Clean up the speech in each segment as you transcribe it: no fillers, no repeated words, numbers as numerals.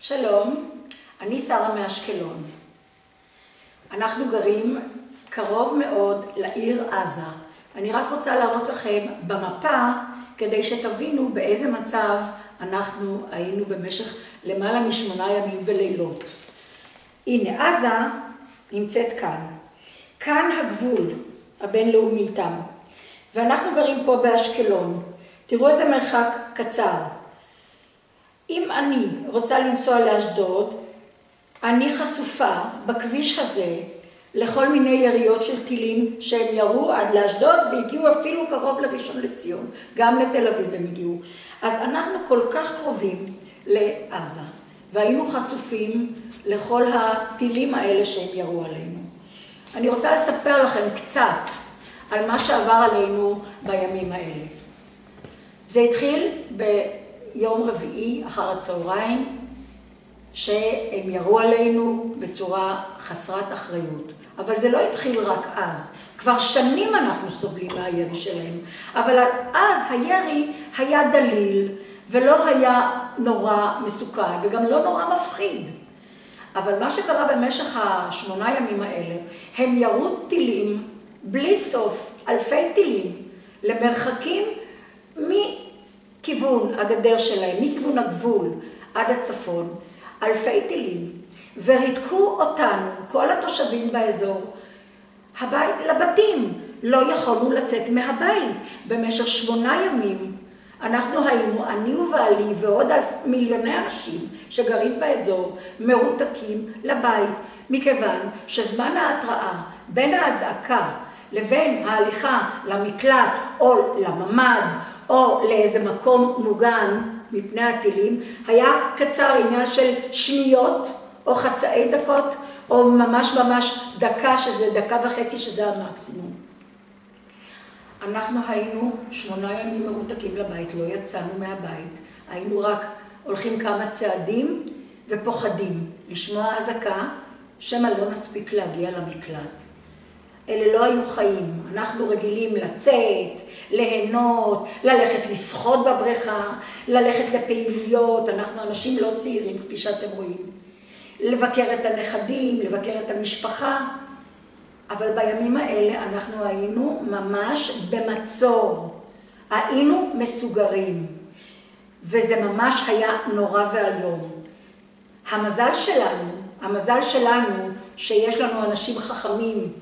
שלום, אני שרה מאשקלון. אנחנו גרים קרוב מאוד לעיר עזה. אני רק רוצה להראות לכם במפה כדי שתבינו באיזה מצב אנחנו היינו במשך למעלה מ8 ימים ולילות. הנה, עזה נמצאת כאן. כאן הגבול הבינלאומי איתם. ואנחנו גרים פה באשקלון. תראו איזה מרחק קצר. אם אני רוצה לנסוע לאשדוד, אני חשופה בכביש הזה לכל מיני יריות של טילים שהם ירו עד לאשדוד והגיעו אפילו קרוב לראשון לציון, גם לתל אביב הם הגיעו. אז אנחנו כל כך קרובים לעזה, והיינו חשופים לכל הטילים האלה שהם ירו עלינו. אני רוצה לספר לכם קצת על מה שעבר עלינו בימים האלה. זה התחיל ביום רביעי אחר הצהריים, שהם ירו עלינו בצורה חסרת אחריות. אבל זה לא התחיל רק אז. כבר שנים אנחנו סובלים מהירי שלהם. אבל אז הירי היה דליל, ולא היה נורא מסוכן, וגם לא נורא מפחיד. אבל מה שקרה במשך 8 ימים האלה, הם ירו טילים בלי סוף, אלפי טילים, למרחקים מכיוון הגדר שלהם, מכיוון הגבול עד הצפון, אלפי טילים, וריתקו אותנו, כל התושבים באזור, לבתים. לא יכולנו לצאת מהבית. במשך 8 ימים אנחנו היינו, אני ובעלי ועוד מיליוני אנשים שגרים באזור, מרותקים לבית, מכיוון שזמן ההתראה בין האזעקה לבין ההליכה למקלט או לממ"ד או לאיזה מקום מוגן מפני הטילים, היה קצר, עניין של שניות או חצאי דקות, או ממש דקה, שזה 1.5 דקות, שזה המקסימום. אנחנו היינו 8 ימים מרותקים לבית, לא יצאנו מהבית. היינו רק הולכים כמה צעדים ופוחדים לשמוע אזעקה, שמא לא נספיק להגיע למקלט. אלה לא היו חיים. אנחנו רגילים לצאת, ליהנות, ללכת לשחות בבריכה, ללכת לפעילויות. אנחנו אנשים לא צעירים, כפי שאתם רואים. לבקר את הנכדים, לבקר את המשפחה. אבל בימים האלה אנחנו היינו ממש במצור. היינו מסוגרים. וזה ממש היה נורא ואיום. המזל שלנו שיש לנו אנשים חכמים,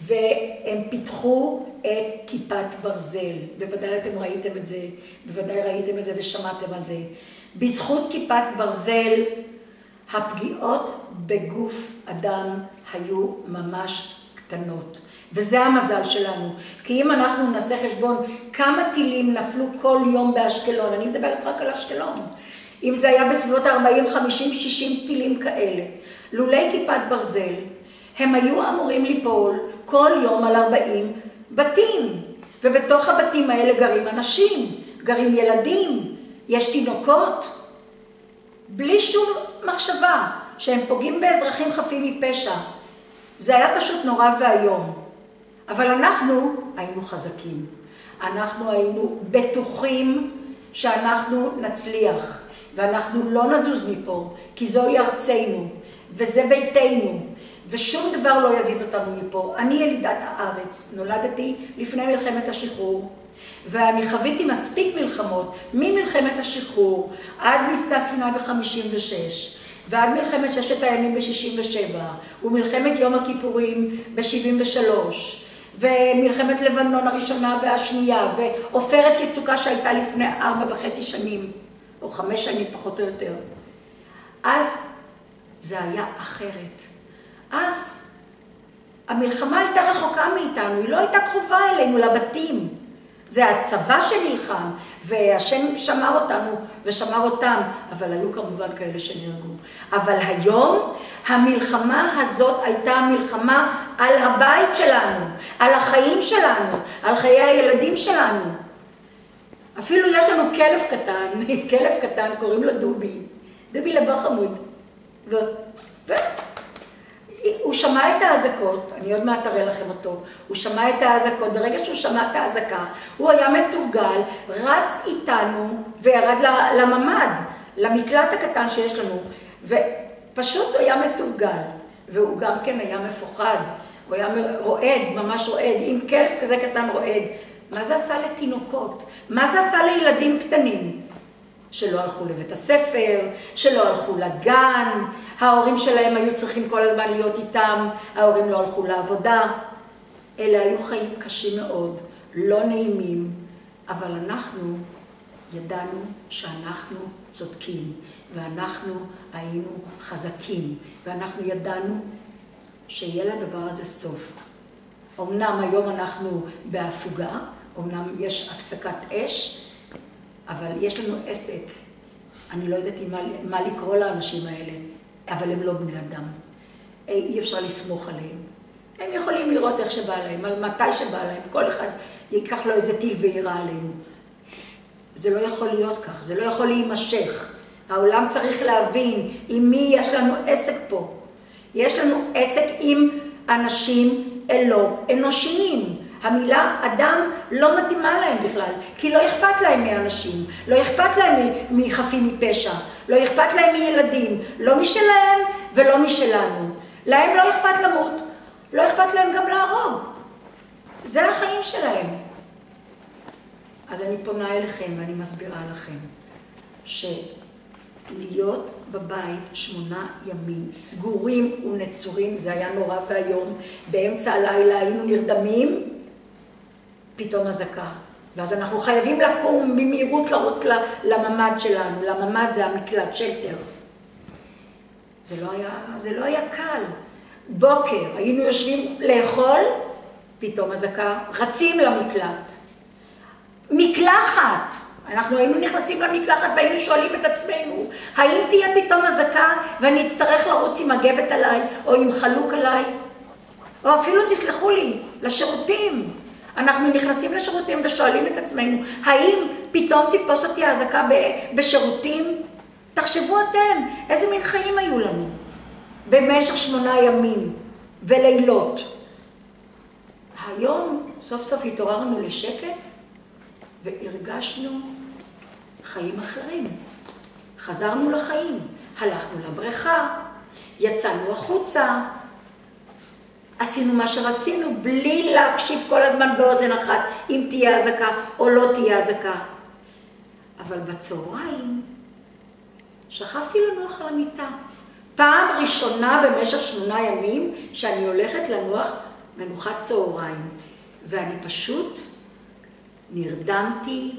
והם פיתחו את כיפת ברזל. בוודאי אתם ראיתם את זה, בוודאי ראיתם את זה ושמעתם על זה. בזכות כיפת ברזל, הפגיעות בגוף אדם היו ממש קטנות. וזה המזל שלנו. כי אם אנחנו נעשה חשבון כמה טילים נפלו כל יום באשקלון, אני מדברת רק על אשקלון. אם זה היה בסביבות 40, 50, 60 טילים כאלה, לולי כיפת ברזל, הם היו אמורים ליפול כל יום על 40 בתים. ובתוך הבתים האלה גרים אנשים, גרים ילדים, יש תינוקות. בלי שום מחשבה שהם פוגעים באזרחים חפים מפשע. זה היה פשוט נורא ואיום. אבל אנחנו היינו חזקים. אנחנו היינו בטוחים שאנחנו נצליח. ואנחנו לא נזוז מפה, כי זוהי ארצנו, וזה ביתנו. ושום דבר לא יזיז אותנו מפה. אני ילידת הארץ, נולדתי לפני מלחמת השחרור, ואני חוויתי מספיק מלחמות, ממלחמת השחרור עד מבצע סיני ב-56, ועד מלחמת 6 הימים ב-67, ומלחמת יום הכיפורים ב-73, ומלחמת לבנון הראשונה והשנייה, ועופרת יצוקה שהייתה לפני 4.5 שנים, או 5 שנים פחות או יותר. אז זה היה אחרת. אז המלחמה הייתה רחוקה מאיתנו, היא לא הייתה קרובה אלינו לבתים. זה הצבא שנלחם, והשם שמר אותנו ושמר אותם, אבל היו כמובן כאלה שנהרגו. אבל היום המלחמה הזאת הייתה מלחמה על הבית שלנו, על החיים שלנו, על חיי הילדים שלנו. אפילו יש לנו כלב קטן, קוראים לו דובי לבא חמוד. הוא שמע את האזעקות, אני עוד מעט אראה לכם אותו, הוא שמע את האזעקות, ברגע שהוא שמע את האזעקה, הוא היה מתורגל, רץ איתנו וירד לממ"ד, למקלט הקטן שיש לנו, ופשוט הוא היה מתורגל, והוא גם כן היה מפוחד, הוא היה רועד, ממש רועד, עם כלב כזה קטן רועד. מה זה עשה לתינוקות? מה זה עשה לילדים קטנים? שלא הלכו לבית הספר, שלא הלכו לגן, ההורים שלהם היו צריכים כל הזמן להיות איתם, ההורים לא הלכו לעבודה. אלה היו חיים קשים מאוד, לא נעימים, אבל אנחנו ידענו שאנחנו צודקים, ואנחנו היינו חזקים, ואנחנו ידענו שיהיה לדבר הזה סוף. אמנם היום אנחנו בהפוגה, אמנם יש הפסקת אש, אבל יש לנו עסק. אני לא יודעת מה לקרוא לאנשים האלה, אבל הם לא בני אדם. אי אפשר לסמוך עליהם. הם יכולים לראות איך שבא להם, על מתי שבא להם. כל אחד ייקח לו איזה טיל ויראה עלינו. זה לא יכול להיות כך, זה לא יכול להימשך. העולם צריך להבין עם מי יש לנו עסק פה. יש לנו עסק עם אנשים אנושיים. המילה אדם לא מתאימה להם בכלל, כי לא אכפת להם מאנשים, לא אכפת להם מחפים מפשע, לא אכפת להם מילדים, לא משלהם ולא משלנו. להם לא אכפת למות, לא אכפת להם גם להרוג. זה החיים שלהם. אז אני פונה אליכם ואני מסבירה לכם, שלהיות בבית 8 ימים, סגורים ונצורים, זה היה נורא והיום, באמצע הלילה היינו נרדמים, פתאום אזעקה. ואז אנחנו חייבים לקום במהירות לרוץ לממד שלנו, לממד זה המקלט, שלטר. זה לא היה קל. בוקר, היינו יושבים לאכול, פתאום אזעקה, רצים למקלט. מקלחת, אנחנו היינו נכנסים למקלחת והיינו שואלים את עצמנו, האם תהיה פתאום אזעקה ואני אצטרך לרוץ עם מגבת עליי או עם חלוק עליי? או אפילו תסלחו לי, לשירותים. אנחנו נכנסים לשירותים ושואלים את עצמנו, האם פתאום תתפוס אותי האזעקה בשירותים? תחשבו אתם, איזה מין חיים היו לנו במשך 8 ימים ולילות. היום סוף סוף התעוררנו לשקט והרגשנו חיים אחרים. חזרנו לחיים, הלכנו לבריכה, יצאנו החוצה, עשינו מה שרצינו בלי להקשיב כל הזמן באוזן אחת אם תהיה אזעקה או לא תהיה אזעקה. אבל בצהריים שכבתי לנוח על המיטה. פעם ראשונה במשך 8 ימים שאני הולכת לנוח מנוחת צהריים. ואני פשוט נרדמתי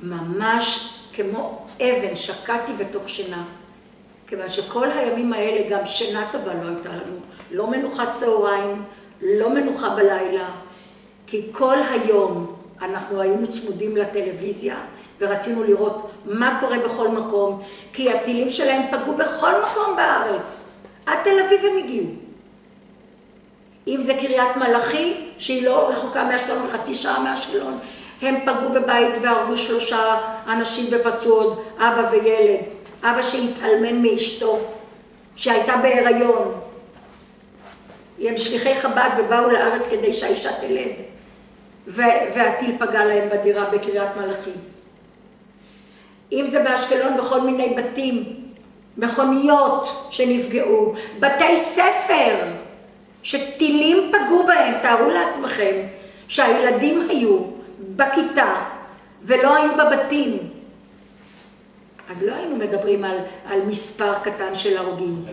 ממש כמו אבן, שקעתי בתוך שינה. כיוון שכל הימים האלה גם שינה טובה לא הייתה לנו. לא מנוחת צהריים, לא מנוחה בלילה. כי כל היום אנחנו היינו צמודים לטלוויזיה ורצינו לראות מה קורה בכל מקום. כי הטילים שלהם פגעו בכל מקום בארץ. עד תל אביב הם הגיעו. אם זה קריית מלאכי, שהיא לא רחוקה מאשקלון, חצי שעה מאשקלון, הם פגעו בבית והרגו 3 אנשים ופצעו עוד אבא וילד. אבא שהתאלמן מאשתו, שהייתה בהיריון. הם שליחי חב"ד ובאו לארץ כדי שהאישה תלד. והטיל פגע להם בדירה בקריית מלאכי. אם זה באשקלון בכל מיני בתים, מכוניות שנפגעו, בתי ספר שטילים פגעו בהם. תארו לעצמכם שהילדים היו בכיתה ולא היו בבתים. אז לא היינו מדברים על מספר קטן של הרוגים.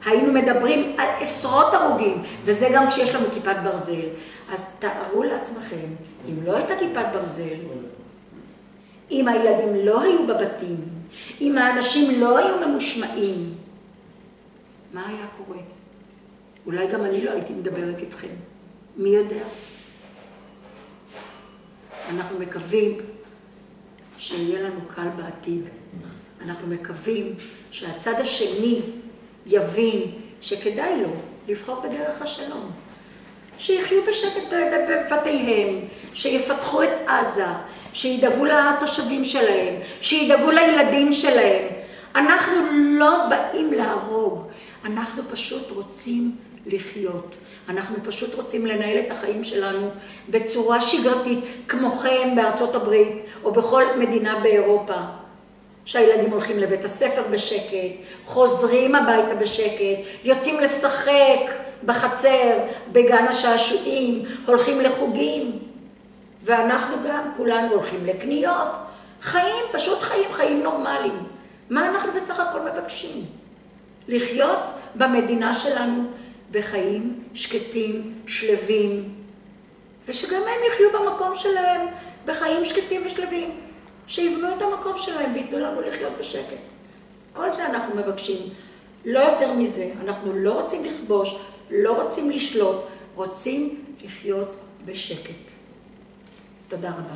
היינו מדברים על עשרות הרוגים, וזה גם כשיש לנו כיפת ברזל. אז תארו לעצמכם, אם לא הייתה כיפת ברזל, אם הילדים לא היו בבתים, אם האנשים לא היו ממושמעים, מה היה קורה? אולי גם אני לא הייתי מדברת איתכם. מי יודע? אנחנו מקווים שיהיה לנו קל בעתיד. אנחנו מקווים שהצד השני יבין שכדאי לו לבחור בדרך השלום. שיחיו בשקט בבתיהם, שיפתחו את עזה, שידאגו לתושבים שלהם, שידאגו לילדים שלהם. אנחנו לא באים להרוג, אנחנו פשוט רוצים לחיות. אנחנו פשוט רוצים לנהל את החיים שלנו בצורה שגרתית, כמוכם בארצות הברית או בכל מדינה באירופה. שהילדים הולכים לבית הספר בשקט, חוזרים הביתה בשקט, יוצאים לשחק בחצר, בגן השעשועים, הולכים לחוגים. ואנחנו גם כולנו הולכים לקניות. חיים, פשוט חיים, חיים נורמליים. מה אנחנו בסך הכל מבקשים? לחיות במדינה שלנו בחיים שקטים, שלווים, ושגם הם יחיו במקום שלהם בחיים שקטים ושלווים, שיבנו את המקום שלהם ויתנו לנו לחיות בשקט. כל זה אנחנו מבקשים. לא יותר מזה, אנחנו לא רוצים לכבוש, לא רוצים לשלוט, רוצים לחיות בשקט. תודה רבה.